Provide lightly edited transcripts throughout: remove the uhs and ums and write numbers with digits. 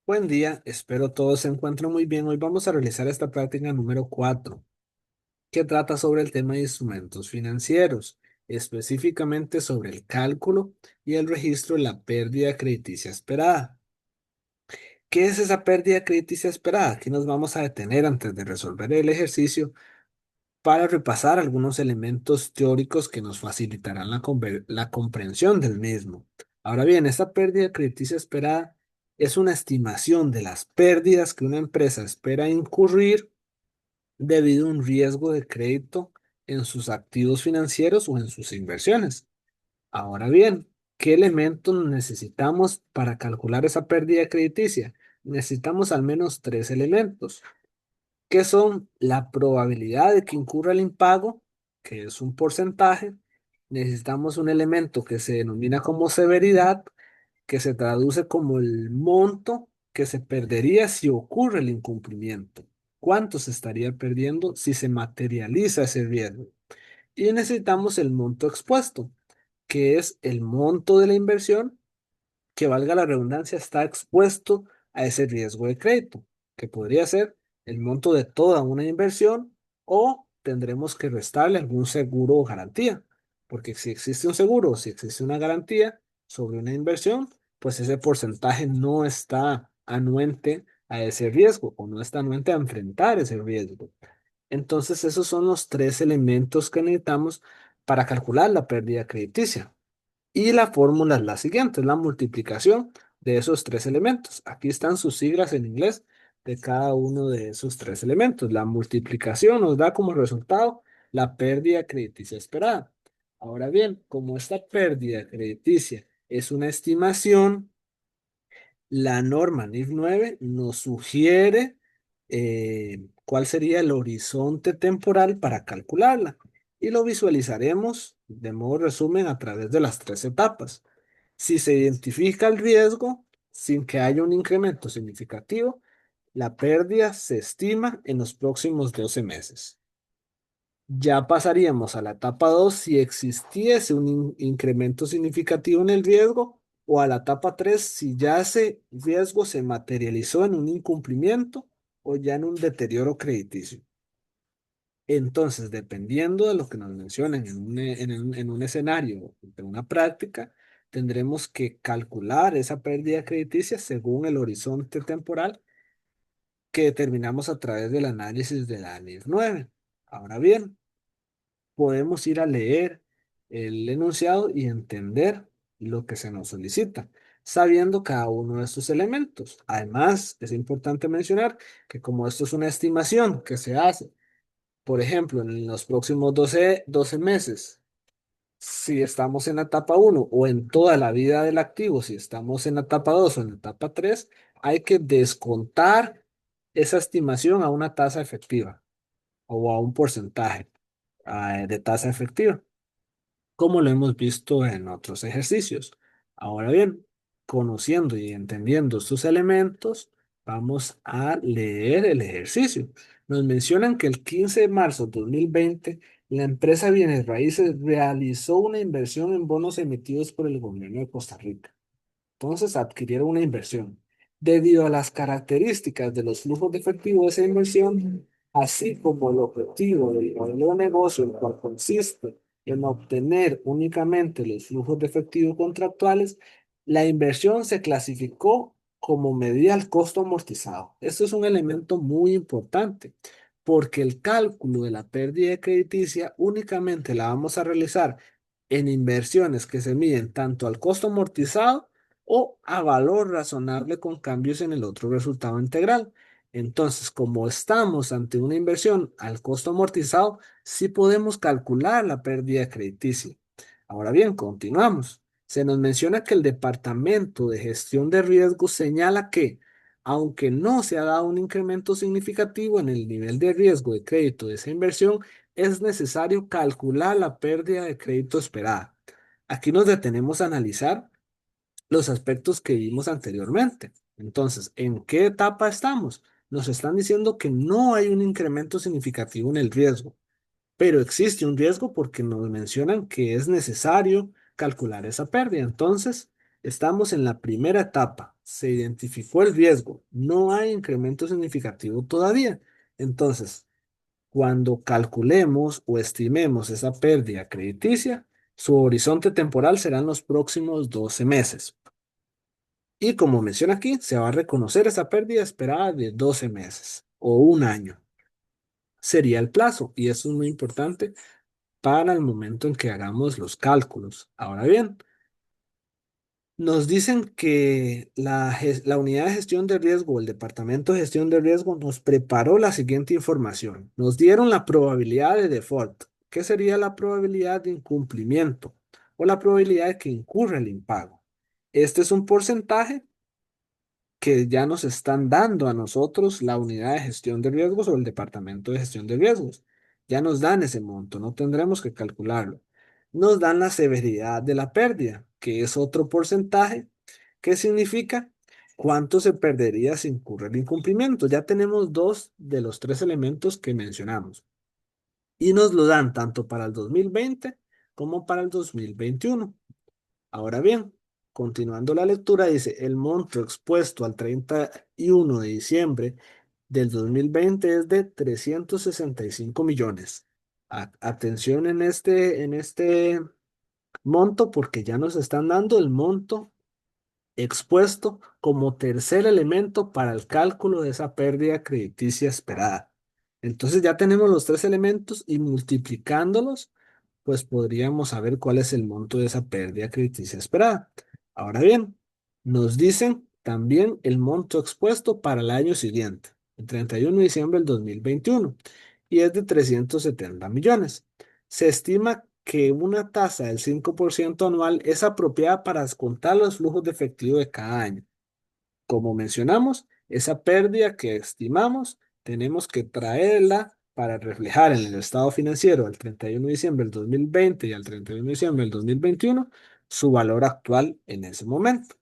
Buen día, espero todos se encuentren muy bien. Hoy vamos a realizar esta práctica número 4, que trata sobre el tema de instrumentos financieros, específicamente sobre el cálculo y el registro de la pérdida crediticia esperada. ¿Qué es esa pérdida crediticia esperada? Aquí nos vamos a detener antes de resolver el ejercicio para repasar algunos elementos teóricos que nos facilitarán la comprensión del mismo. Ahora bien, esta pérdida crediticia esperada es una estimación de las pérdidas que una empresa espera incurrir debido a un riesgo de crédito en sus activos financieros o en sus inversiones. Ahora bien, ¿qué elementos necesitamos para calcular esa pérdida crediticia? Necesitamos al menos tres elementos, que son la probabilidad de que incurra el impago, que es un porcentaje. Necesitamos un elemento que se denomina como severidad, que se traduce como el monto que se perdería si ocurre el incumplimiento. ¿Cuánto se estaría perdiendo si se materializa ese riesgo? Y necesitamos el monto expuesto, que es el monto de la inversión que, valga la redundancia, está expuesto a ese riesgo de crédito, que podría ser el monto de toda una inversión o tendremos que restarle algún seguro o garantía, porque si existe un seguro o si existe una garantía sobre una inversión, pues ese porcentaje no está anuente a ese riesgo o no está anuente a enfrentar ese riesgo. Entonces, esos son los tres elementos que necesitamos para calcular la pérdida crediticia. Y la fórmula es la siguiente, es la multiplicación de esos tres elementos. Aquí están sus siglas en inglés de cada uno de esos tres elementos. La multiplicación nos da como resultado la pérdida crediticia esperada. Ahora bien, como esta pérdida crediticia es una estimación, la norma NIF 9 nos sugiere cuál sería el horizonte temporal para calcularla y lo visualizaremos de modo resumen a través de las tres etapas. Si se identifica el riesgo sin que haya un incremento significativo, la pérdida se estima en los próximos 12 meses. Ya pasaríamos a la etapa 2 si existiese un incremento significativo en el riesgo, o a la etapa 3 si ya ese riesgo se materializó en un incumplimiento o ya en un deterioro crediticio. Entonces, dependiendo de lo que nos mencionen en un escenario de una práctica, tendremos que calcular esa pérdida crediticia según el horizonte temporal que determinamos a través del análisis de la NIF 9. Ahora bien, podemos ir a leer el enunciado y entender lo que se nos solicita, sabiendo cada uno de estos elementos. Además, es importante mencionar que como esto es una estimación que se hace, por ejemplo, en los próximos doce meses, si estamos en la etapa uno o en toda la vida del activo, si estamos en la etapa 2 o en la etapa 3, hay que descontar esa estimación a una tasa efectiva o a un porcentaje de tasa efectiva, como lo hemos visto en otros ejercicios. Ahora bien, conociendo y entendiendo estos elementos, vamos a leer el ejercicio. Nos mencionan que el 15 de marzo de 2020, la empresa Bienes Raíces realizó una inversión en bonos emitidos por el gobierno de Costa Rica. Entonces adquirieron una inversión. Debido a las características de los flujos de efectivo de esa inversión, así como el objetivo del modelo de negocio, el cual consiste en obtener únicamente los flujos de efectivo contractuales, la inversión se clasificó como medida al costo amortizado. Esto es un elemento muy importante porque el cálculo de la pérdida crediticia únicamente la vamos a realizar en inversiones que se miden tanto al costo amortizado o a valor razonable con cambios en el otro resultado integral. Entonces, como estamos ante una inversión al costo amortizado, sí podemos calcular la pérdida crediticia. Ahora bien, continuamos. Se nos menciona que el Departamento de Gestión de Riesgos señala que, aunque no se ha dado un incremento significativo en el nivel de riesgo de crédito de esa inversión, es necesario calcular la pérdida de crédito esperada. Aquí nos detenemos a analizar los aspectos que vimos anteriormente. Entonces, ¿en qué etapa estamos? Nos están diciendo que no hay un incremento significativo en el riesgo, pero existe un riesgo porque nos mencionan que es necesario calcular esa pérdida. Entonces, Estamos en la primera etapa. Se identificó el riesgo. No hay incremento significativo todavía. Entonces, cuando calculemos o estimemos esa pérdida crediticia, su horizonte temporal serán los próximos 12 meses. Y como menciona aquí, se va a reconocer esa pérdida esperada de 12 meses o un año. Sería el plazo y eso es muy importante para el momento en que hagamos los cálculos. Ahora bien, nos dicen que la unidad de gestión de riesgo, el departamento de gestión de riesgo, nos preparó la siguiente información. Nos dieron la probabilidad de default. ¿Qué sería la probabilidad de incumplimiento o la probabilidad de que incurra el impago? Este es un porcentaje que ya nos están dando a nosotros la unidad de gestión de riesgos o el departamento de gestión de riesgos. Ya nos dan ese monto, no tendremos que calcularlo. Nos dan la severidad de la pérdida, que es otro porcentaje, que significa cuánto se perdería si incurre el incumplimiento. Ya tenemos dos de los tres elementos que mencionamos y nos lo dan tanto para el 2020 como para el 2021. Ahora bien, continuando la lectura, dice, el monto expuesto al 31 de diciembre del 2020 es de 365 millones. Atención en este monto porque ya nos están dando el monto expuesto como tercer elemento para el cálculo de esa pérdida crediticia esperada. Entonces ya tenemos los tres elementos y multiplicándolos, pues podríamos saber cuál es el monto de esa pérdida crediticia esperada. Ahora bien, nos dicen también el monto expuesto para el año siguiente, el 31 de diciembre del 2021, y es de 370 millones. Se estima que una tasa del 5% anual es apropiada para descontar los flujos de efectivo de cada año. Como mencionamos, esa pérdida que estimamos, tenemos que traerla para reflejar en el estado financiero al 31 de diciembre del 2020 y al 31 de diciembre del 2021 su valor actual en ese momento.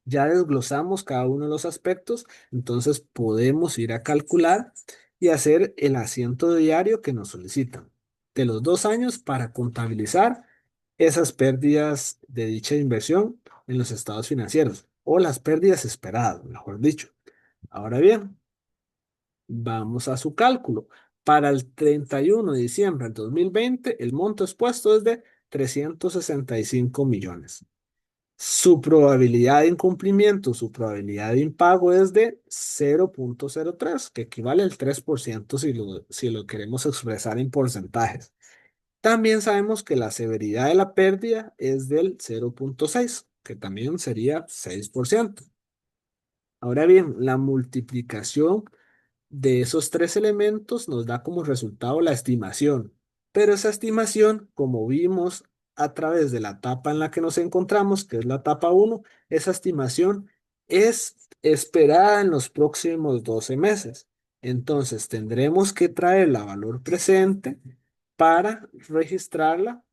Ya desglosamos cada uno de los aspectos, entonces podemos ir a calcular y hacer el asiento diario que nos solicitan de los 2 años para contabilizar esas pérdidas de dicha inversión en los estados financieros o las pérdidas esperadas, mejor dicho. Ahora bien, vamos a su cálculo. Para el 31 de diciembre del 2020, el monto expuesto es de 365 millones. Su probabilidad de incumplimiento, su probabilidad de impago es de 0,03, que equivale al 3% si lo queremos expresar en porcentajes. También sabemos que la severidad de la pérdida es del 0,6, que también sería 6%. Ahora bien, la multiplicación de esos tres elementos nos da como resultado la estimación, pero esa estimación, como vimos a través de la etapa en la que nos encontramos, que es la etapa uno, esa estimación es esperada en los próximos 12 meses. Entonces tendremos que traerla a valor presente para registrarla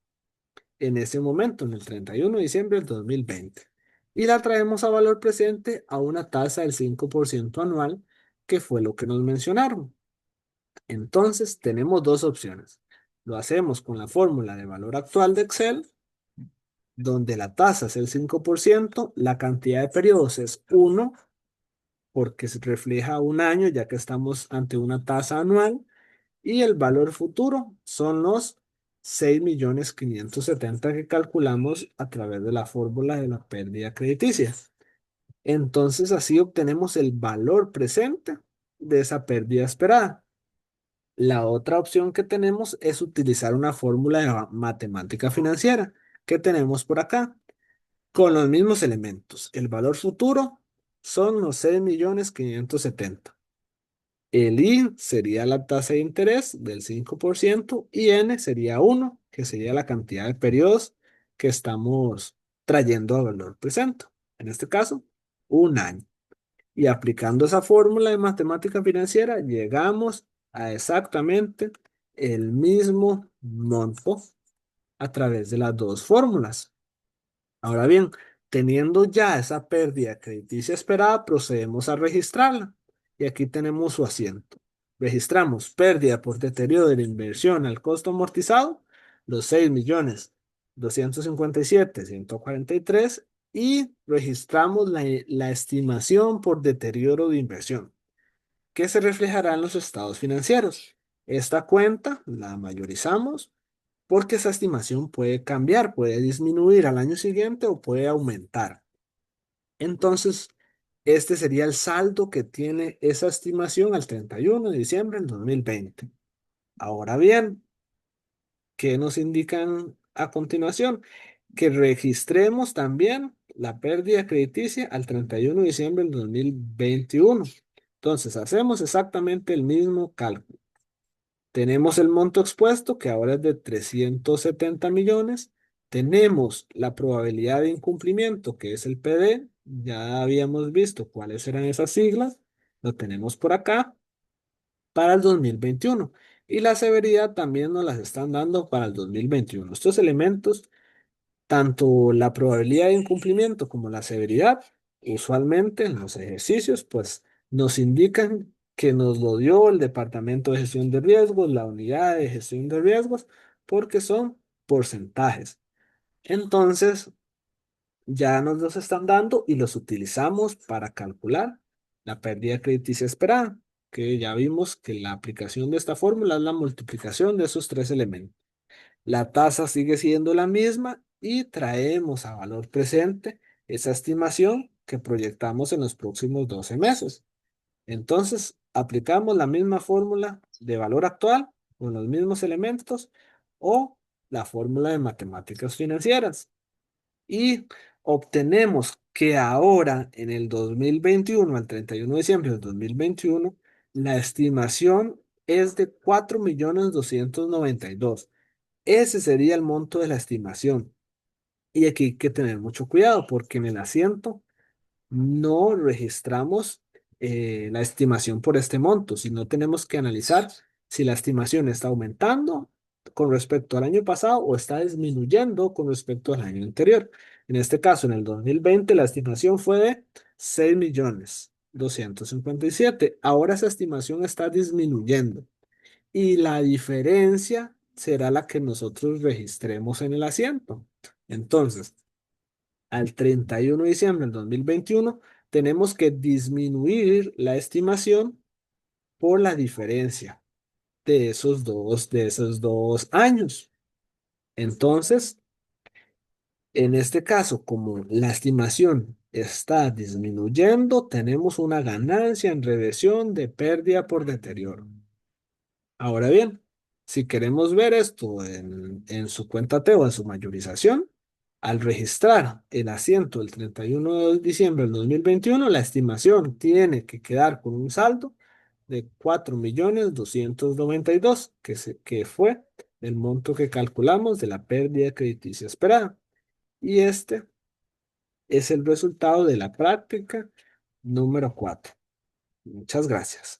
en ese momento, en el 31 de diciembre del 2020. Y la traemos a valor presente a una tasa del 5% anual, que fue lo que nos mencionaron. Entonces, tenemos dos opciones. Lo hacemos con la fórmula de valor actual de Excel, donde la tasa es el 5%, la cantidad de periodos es 1, porque se refleja un año, ya que estamos ante una tasa anual, y el valor futuro son los 6.570.000 que calculamos a través de la fórmula de la pérdida crediticia. Entonces así obtenemos el valor presente de esa pérdida esperada. La otra opción que tenemos es utilizar una fórmula de matemática financiera que tenemos por acá, con los mismos elementos. El valor futuro son los 6.570.000. El I sería la tasa de interés del 5% y N sería 1, que sería la cantidad de periodos que estamos trayendo a valor presente. En este caso, un año. Y aplicando esa fórmula de matemática financiera, llegamos a exactamente el mismo monto a través de las dos fórmulas. Ahora bien, teniendo ya esa pérdida crediticia esperada, procedemos a registrarla. Y aquí tenemos su asiento. Registramos pérdida por deterioro de la inversión al costo amortizado, los 6.257.143, y registramos la estimación por deterioro de inversión, que se reflejará en los estados financieros. Esta cuenta la mayorizamos porque esa estimación puede cambiar, puede disminuir al año siguiente o puede aumentar. Entonces, este sería el saldo que tiene esa estimación al 31 de diciembre del 2020. Ahora bien, ¿qué nos indican a continuación? Que registremos también la pérdida crediticia al 31 de diciembre del 2021. Entonces, hacemos exactamente el mismo cálculo. Tenemos el monto expuesto, que ahora es de 370 millones. Tenemos la probabilidad de incumplimiento, que es el PD. Ya habíamos visto cuáles eran esas siglas. Lo tenemos por acá para el 2021. Y la severidad también nos las están dando para el 2021. Estos elementos, tanto la probabilidad de incumplimiento como la severidad, usualmente en los ejercicios, pues nos indican que nos lo dio el Departamento de Gestión de Riesgos, la unidad de gestión de riesgos, porque son porcentajes. Entonces, ya nos los están dando y los utilizamos para calcular la pérdida crediticia esperada, que ya vimos que la aplicación de esta fórmula es la multiplicación de esos tres elementos. La tasa sigue siendo la misma y traemos a valor presente esa estimación que proyectamos en los próximos 12 meses. Entonces, aplicamos la misma fórmula de valor actual con los mismos elementos o la fórmula de matemáticas financieras y obtenemos que ahora, en el 2021, al 31 de diciembre del 2021, la estimación es de 4.292.000. Ese sería el monto de la estimación. Y aquí hay que tener mucho cuidado porque en el asiento no registramos la estimación por este monto, sino tenemos que analizar si la estimación está aumentando con respecto al año pasado o está disminuyendo con respecto al año anterior. En este caso, en el 2020, la estimación fue de 6.257.000. Ahora esa estimación está disminuyendo y la diferencia será la que nosotros registremos en el asiento. Entonces, al 31 de diciembre del 2021 tenemos que disminuir la estimación por la diferencia de esos dos años. Entonces, en este caso, como la estimación está disminuyendo, tenemos una ganancia en reversión de pérdida por deterioro. Ahora bien, si queremos ver esto en su cuenta T o en su mayorización, al registrar el asiento el 31 de diciembre del 2021, la estimación tiene que quedar con un saldo de 4.292.000, que fue el monto que calculamos de la pérdida crediticia esperada. Y este es el resultado de la práctica número 4. Muchas gracias.